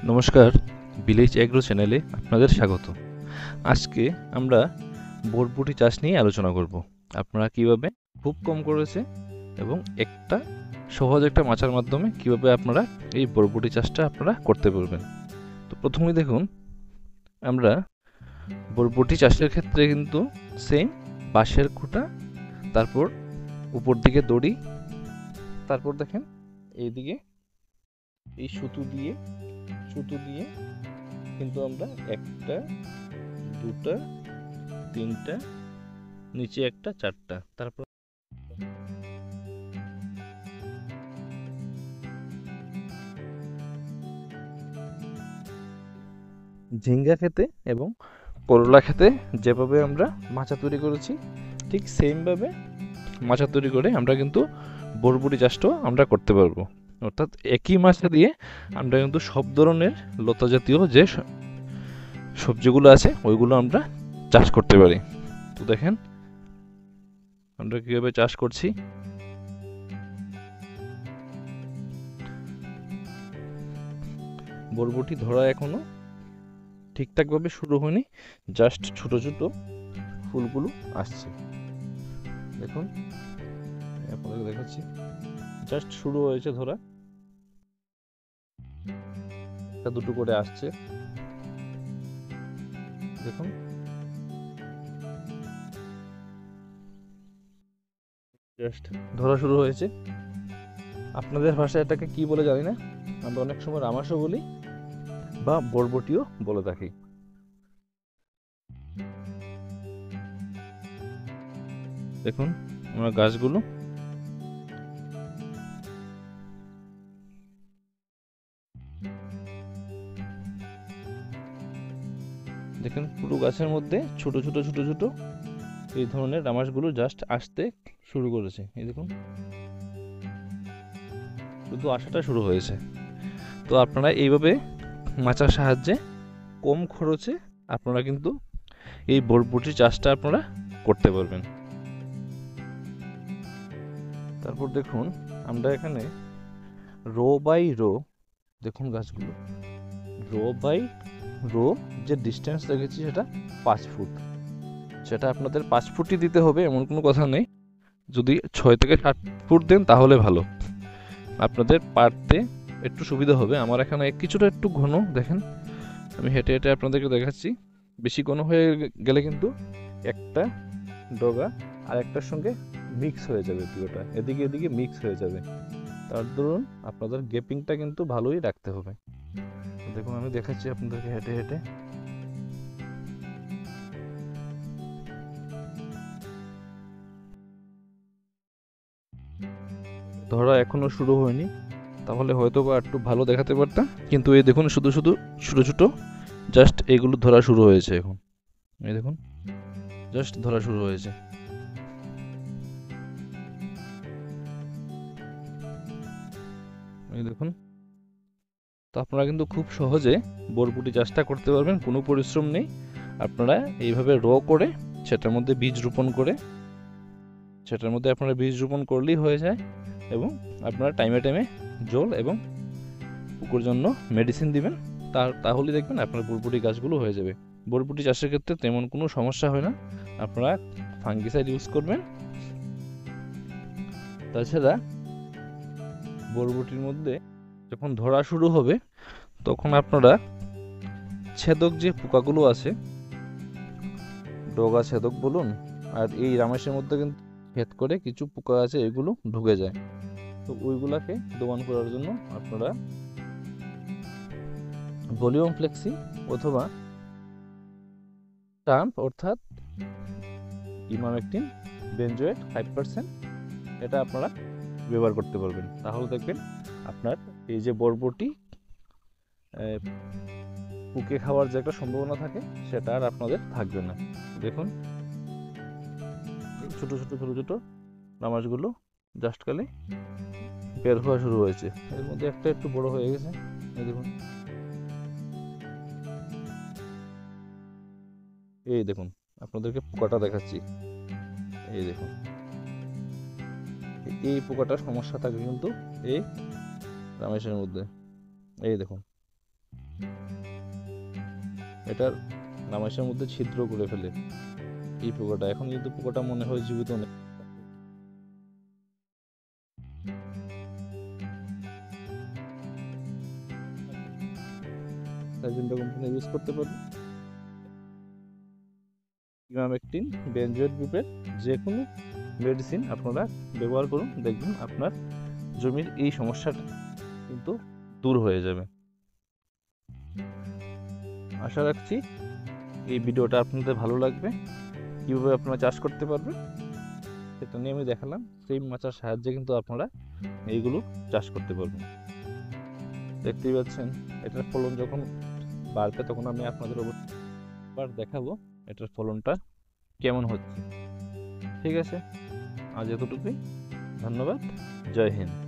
নমস্কার, village agro চ্যানেলে আপনাদের স্বাগত। আজকে আমরা বরবটি চাষ নিয়ে আলোচনা করব। আপনারা কিভাবে খুব কম খরচে এবং সহজ একটা মাচার মাধ্যমে কিভাবে আপনারা এই বরবটি চাষটা আপনারা করতে পারবেন। তো প্রথমেই দেখুন, আমরা বরবটি চাষের ক্ষেত্রে কিন্তু সেম বাঁশের খুঁটা, তারপর উপর দিকে দড়ি, তারপর দেখেন এইদিকে এই সুতো দিয়ে কিন্তু আমরা একটা, দুটা, তিনটা, নিচে একটা, চারটা, তারপর ঝিঙ্গা খেতে এবং করলা খেতে যেভাবে আমরা মাচা তৈরি করেছি, ঠিক সেমভাবে মাচা তৈরি করে আমরা কিন্তু বরবটি চাষটাও আমরা করতে পারবো। অর্থাৎ একই মাচা দিয়ে আমরা কিন্তু সব ধরনের লতা জাতীয় যে সবজিগুলো আছে ওইগুলো আমরা চাষ করতে পারি। তো দেখেন আমরা কিভাবে চাষ করছি। বরবটি ধরা এখনো ঠিকঠাকভাবে শুরু হয়নি, জাস্ট ছোট ছোট ফুলগুলো আসছে। দেখুন আপনাদের দেখাচ্ছি, জাস্ট শুরু হয়েছে ধরা, একটা দুটো করে আসছে। দেখুন জাস্ট ধরা শুরু হয়েছে। আপনাদের ভাষায় এটাকে কি বলে জানি না, আমরা অনেক সময় রামাসও বলি বা বরবটিও বলে থাকি। দেখুন আমার গাছগুলো দেখেন, পুরো গাছের মধ্যে ছোট ছোট ছোট ছোট এই ধরনের রামাসগুলো জাস্ট আসতে শুরু করেছে। এই দেখুন শুধু আসাটা শুরু হয়েছে। তো আপনারা এইভাবে মাচার সাহায্যে কম খরচে আপনারা কিন্তু এই বরবটি চাষটা আপনারা করতে পারবেন। তারপর দেখুন আমরা এখানে রো বাই রো, দেখুন গাছগুলো রো বাই রো যে ডিস্টেন্স রেখেছি সেটা 5 ফুট। সেটা আপনাদের 5 ফুটই দিতে হবে এমন কোনো কথা নেই, যদি 6 থেকে 7 ফুট দেন তাহলে ভালো, আপনাদের পারতে একটু সুবিধা হবে। আমার এখানে কিছুটা একটু ঘন, দেখেন আমি হেঁটে হেঁটে আপনাদেরকে দেখাচ্ছি। বেশি ঘন হয়ে গেলে কিন্তু একটা ডগা আর একটার সঙ্গে মিক্স হয়ে যাবে, দুটোটা এদিকে এদিকে মিক্স হয়ে যাবে। তার দরুন আপনাদের গেপিংটা কিন্তু ভালোই রাখতে হবে। দেখুন আমি দেখাচ্ছি আপনাদেরকে হেঁটে হেঁটে। ধরা এখনো শুরু হয়নি, তাহলে হয়তো বা একটু ভালো দেখাতে পারতাম, কিন্তু এই দেখুন শুধু শুধু ছোটো ছোটো জাস্ট এগুলো ধরা শুরু হয়েছে এখন। এই দেখুন জাস্ট ধরা শুরু হয়েছে। এই দেখুন, তো আপনারা কিন্তু খুব সহজে বরবটি চাষটা করতে পারবেন, কোনো পরিশ্রম নেই। আপনারা এইভাবে করে সেটার মধ্যে বীজ রোপণ করে সেটার মধ্যে আপনারা বীজ রোপণ করলেই হয়ে যায়, এবং আপনারা টাইমে টাইমে জল এবং পুকুর জন্য মেডিসিন দিবেন, তাহলে দেখবেন আপনার বরবটি গাছগুলো হয়ে যাবে। বরবটি চাষের ক্ষেত্রে তেমন কোনো সমস্যা হয় না, আপনারা ফাঙ্গিসাইড ইউজ করবেন। তাছাড়া বরবটির মধ্যে যখন ধরা শুরু হবে তখন আপনারা ছেদক যে পোকাগুলো আছে, ডগা ছেদক বলুন, আর এই রামেশের মধ্যে কিন্তু ভেদ করে কিছু পোকা আছে, এগুলো ঢুকে যায়। তো ওইগুলাকে দমন করার জন্য আপনারা ভলিউম ফ্লেক্সি অথবা টাম্প অর্থাৎ ইমামেকটিন বেনজোয়েট 5% এটা আপনারা ব্যবহার করতে পারবেন। তাহলে দেখবেন আপনার এই যে বরবটি পুকে খাওয়ার যে একটা সম্ভাবনা থাকে সেটা আর আপনাদের থাকবে না। দেখুন ছোট ছোট ছোট ছোট রামাসগুলো জাস্ট খালি বের হওয়া শুরু হয়েছে, এর মধ্যে একটা একটু বড় হয়ে গেছে। এই দেখুন, এই দেখুন আপনাদেরকে পোকাটা দেখাচ্ছি। এই দেখুন এই পোকাটার সমস্যা থাকে কিন্তু এই রামেশের মধ্যে। এই দেখুন, এটার নামাইশের মধ্যে ছিদ্র করে ফেলে এই পোকাটা। এখন কিন্তু পোকাটা মনে হয় জীবিত নেই। সাইজিনটা কোম্পানি ইউজ করতে পারবেন। ইমামেকটিন, বেনজয়েড গ্রুপের যে কোনো মেডিসিন আপনারা ব্যবহার করুন, দেখবেন আপনার জমির এই সমস্যাটা কিন্তু দূর হয়ে যাবে। আশা রাখছি এই ভিডিওটা আপনাদের ভালো লাগবে। কীভাবে আপনারা চাষ করতে পারবেন সেটা নিয়ে আমি দেখালাম। সেই মাচার সাহায্যে কিন্তু আপনারা এইগুলো চাষ করতে পারবেন। দেখতেই পাচ্ছেন এটার ফলন যখন বাড়বে তখন আমি আপনাদের আবার দেখাবো এটার ফলনটা কেমন হচ্ছে। ঠিক আছে, আজ এতটুকুই। ধন্যবাদ। জয় হিন্দ।